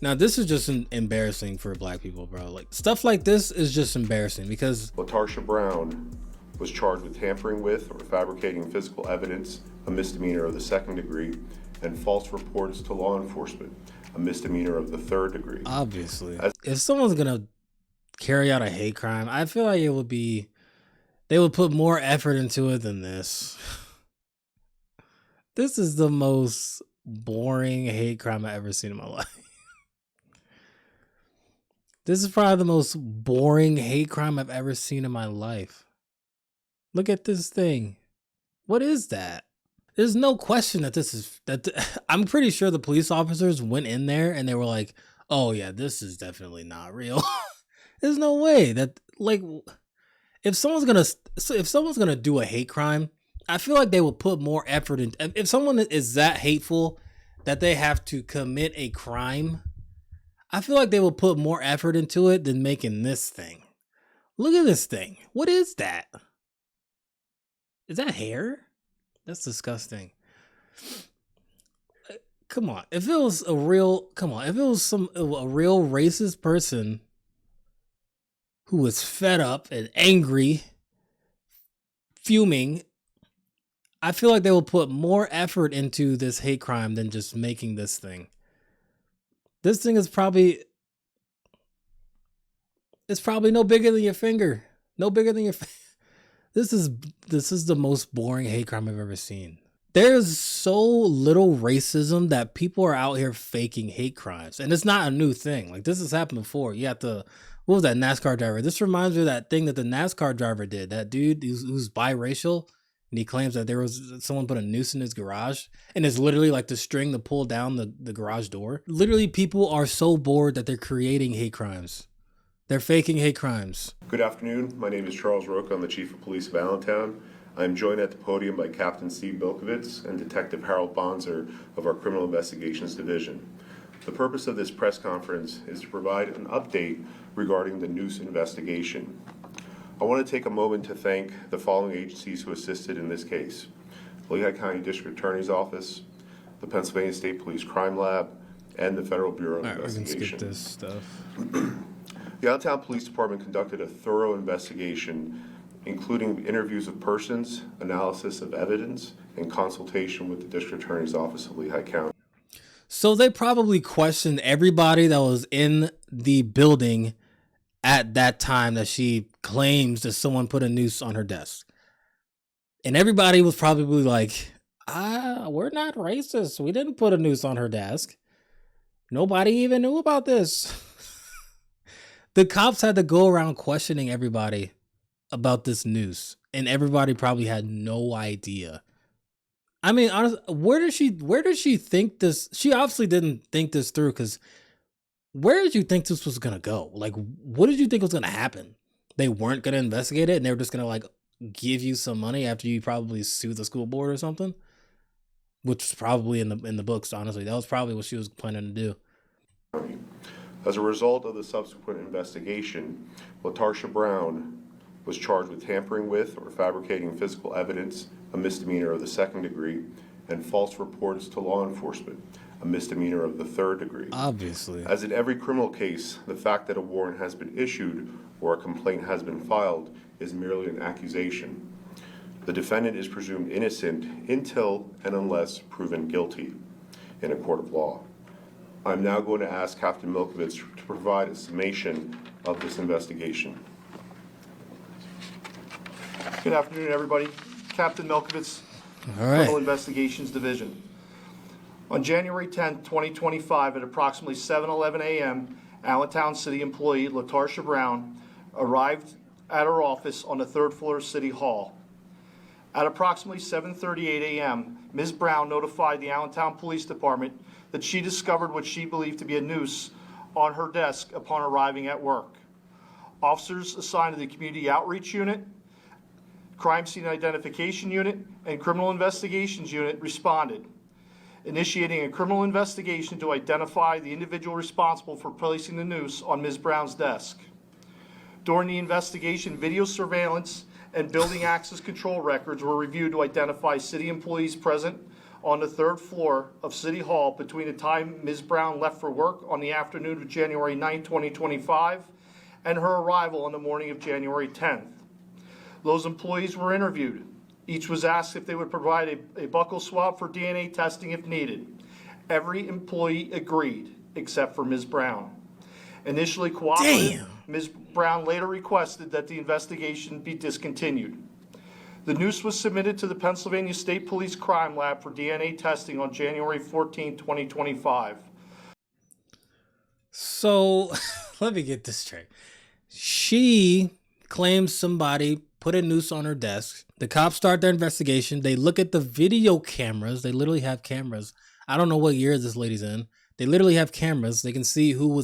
Now, this is just embarrassing for black people, bro. Like, stuff like this is just embarrassing because LaTarsha Brown was charged with tampering with or fabricating physical evidence, a misdemeanor of the 2nd degree, and false reports to law enforcement, a misdemeanor of the 3rd degree. Obviously, if someone's gonna carry out a hate crime, I feel like they would put more effort into it than this. This is the most boring hate crime I've ever seen in my life. This is probably the most boring hate crime I've ever seen in my life. Look at this thing. What is that? There's no question that I'm pretty sure the police officers went in there and they were like, oh yeah, this is definitely not real. There's no way that, like, if someone's gonna do a hate crime, I feel like they will put more effort in. If someone is that hateful that they have to commit a crime, I feel like they will put more effort into it than making this thing. Look at this thing. What is that? Is that hair? That's disgusting. Come on. If it was a real racist person who was fed up and angry, fuming, I feel like they will put more effort into this hate crime than just making this thing. This thing is probably no bigger than your finger. No bigger than your This is the most boring hate crime I've ever seen. There's so little racism that people are out here faking hate crimes. And it's not a new thing. Like, this has happened before. You have to, what was that NASCAR driver? This reminds me of that thing that the NASCAR driver did. That dude who's biracial, and he claims that there was someone put a noose in his garage, and it's literally like the string to pull down the garage door. Literally, people are so bored that they're creating hate crimes. They're faking hate crimes. Good afternoon. My name is Charles Roca. I'm the Chief of Police of Allentown. I'm joined at the podium by Captain Steve Bilkovitz and Detective Harold Bonser of our Criminal Investigations Division. The purpose of this press conference is to provide an update regarding the noose investigation. I want to take a moment to thank the following agencies who assisted in this case: Lehigh County District Attorney's Office, the Pennsylvania State Police Crime Lab, and the Federal Bureau of Investigation. We can skip this stuff. The Allentown Police Department conducted a thorough investigation, including interviews of persons, analysis of evidence, and consultation with the District Attorney's Office of Lehigh County. So they probably questioned everybody that was in the building at that time that she claims that someone put a noose on her desk. And everybody was probably like, we're not racist. We didn't put a noose on her desk. Nobody even knew about this. The cops had to go around questioning everybody about this noose, and everybody probably had no idea. I mean, honestly, where did she think this? She obviously didn't think this through, because where did you think this was gonna go? Like, what did you think was gonna happen? They weren't gonna investigate it, and they were just gonna like give you some money after you probably sued the school board or something, which was probably in the books. Honestly, that was probably what she was planning to do. As a result of the subsequent investigation, LaTarsha Brown was charged with tampering with or fabricating physical evidence, a misdemeanor of the 2nd degree, and false reports to law enforcement, a misdemeanor of the 3rd degree. Obviously. As in every criminal case, the fact that a warrant has been issued or a complaint has been filed is merely an accusation. The defendant is presumed innocent until and unless proven guilty in a court of law. I'm now going to ask Captain Milkovitz to provide a summation of this investigation. Good afternoon, everybody. Captain Milkovitz, All right. Criminal Investigations Division. On January 10, 2025, at approximately 7:11 a.m., Allentown City employee LaTarsha Brown arrived at her office on the 3rd floor of City Hall. At approximately 7:38 a.m., Ms. Brown notified the Allentown Police Department that she discovered what she believed to be a noose on her desk upon arriving at work. Officers assigned to the Community Outreach Unit, Crime Scene Identification Unit, and Criminal Investigations Unit responded, initiating a criminal investigation to identify the individual responsible for placing the noose on Ms. Brown's desk. During the investigation, video surveillance and building access control records were reviewed to identify city employees present on the third floor of City Hall between the time Ms. Brown left for work on the afternoon of January 9, 2025, and her arrival on the morning of January 10th. Those employees were interviewed. Each was asked if they would provide a buccal swab for DNA testing if needed. Every employee agreed, except for Ms. Brown. Initially cooperative, Ms. Brown later requested that the investigation be discontinued. The noose was submitted to the Pennsylvania State Police Crime Lab for DNA testing on January 14, 2025. So, let me get this straight. She claims somebody put a noose on her desk. The cops start their investigation. They look at the video cameras. They literally have cameras. I don't know what year this lady's in. They literally have cameras. They can see who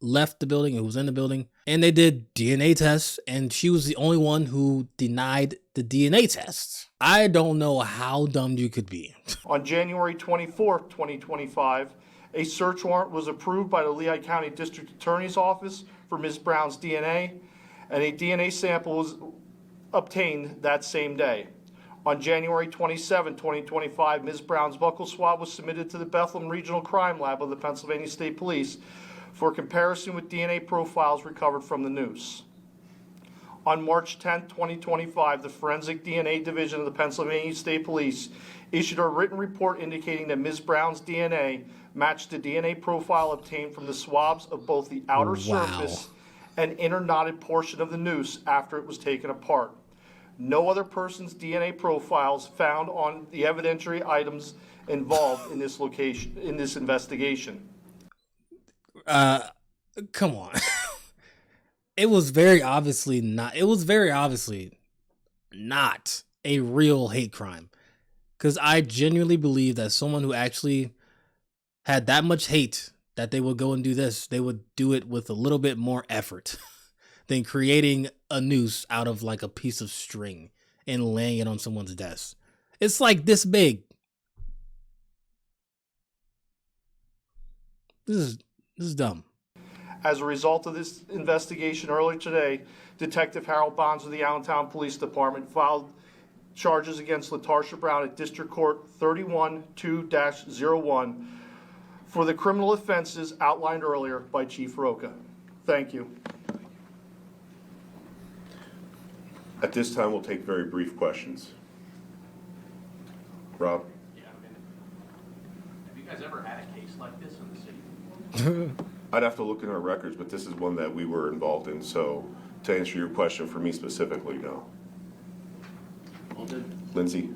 left the building, who was in the building. And they did DNA tests, and she was the only one who denied the DNA tests. I don't know how dumb you could be. On January 24, 2025, a search warrant was approved by the Lehigh County District Attorney's Office for Ms. Brown's DNA, and a DNA sample was obtained that same day. On January 27, 2025, Ms. Brown's buccal swab was submitted to the Bethlehem Regional Crime Lab of the Pennsylvania State Police for comparison with DNA profiles recovered from the noose. On March 10, 2025, the Forensic DNA Division of the Pennsylvania State Police issued a written report indicating that Ms. Brown's DNA matched the DNA profile obtained from the swabs of both the outer surface and inner knotted portion of the noose after it was taken apart. No other person's DNA profiles found on the evidentiary items involved in this investigation. Come on. It was very obviously not a real hate crime. Because I genuinely believe that someone who actually had that much hate that they would go and do this, they would do it with a little bit more effort than creating a noose out of like a piece of string and laying it on someone's desk. It's like this big. This is dumb. As a result of this investigation earlier today, Detective Harold Bonds of the Allentown Police Department filed charges against LaTarsha Brown at District Court 31-2-01 for the criminal offenses outlined earlier by Chief Roca. Thank you. At this time, we'll take very brief questions. Rob? Yeah, have you guys ever had a case like this in the city? I'd have to look in our records, but this is one that we were involved in, so to answer your question for me specifically, no. Well, then, Lindsay?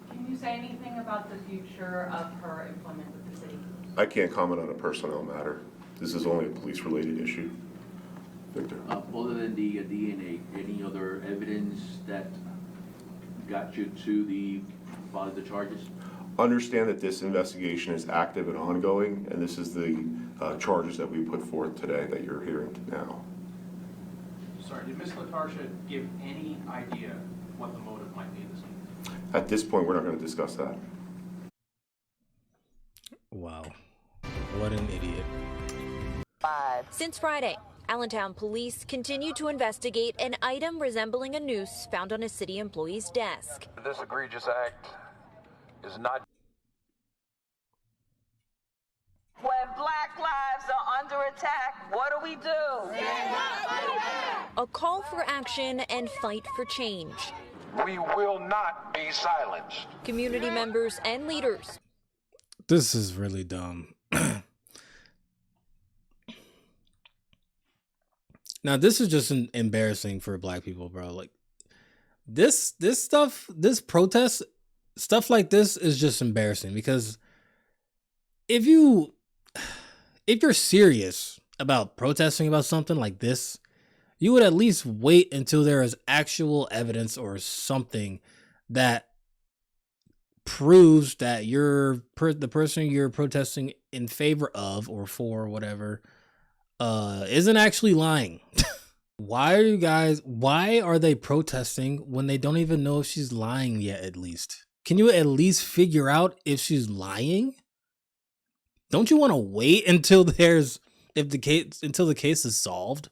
Can you say anything about the future of her employment with the city? I can't comment on a personnel matter. This is only a police-related issue. Victor? other than the DNA, any other evidence that got you to file the charges? Understand that this investigation is active and ongoing, and this is the charges that we put forth today that you're hearing now. Sorry, did Ms. LaTarsha give any idea what the motive might be in this case? At this point, we're not going to discuss that. Wow. What an idiot. Since Friday, Allentown police continue to investigate an item resembling a noose found on a city employee's desk. This egregious act is not. When Black lives are under attack, what do? A call for action and fight for change. We will not be silenced. Community members and leaders. This is really dumb. Now, this is just embarrassing for Black people, bro. Like, this stuff, this protest, stuff like this is just embarrassing because if you're serious about protesting about something like this, you would at least wait until there is actual evidence or something that proves that the person you're protesting in favor of or for or whatever isn't actually lying. Why are they protesting when they don't even know if she's lying yet? At least, can you at least figure out if she's lying? Don't you want to wait until the case is solved?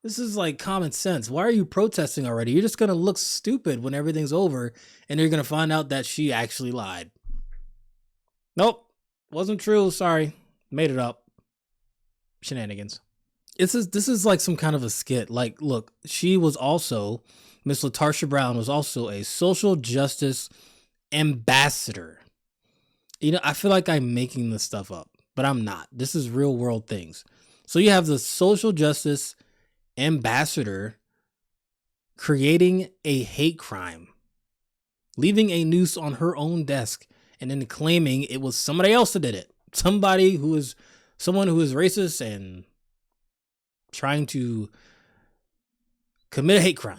This is like common sense. Why are you protesting already? You're just going to look stupid when everything's over and you're going to find out that she actually lied. Nope. Wasn't true. Sorry. Made it up. Shenanigans. This is like some kind of a skit. Like, look, she was also, Miss LaTarsha Brown was also a social justice ambassador. You know, I feel like I'm making this stuff up, but I'm not. This is real world things. So you have the social justice ambassador creating a hate crime, leaving a noose on her own desk, and then claiming it was somebody else that did it. Someone who is racist and trying to commit a hate crime.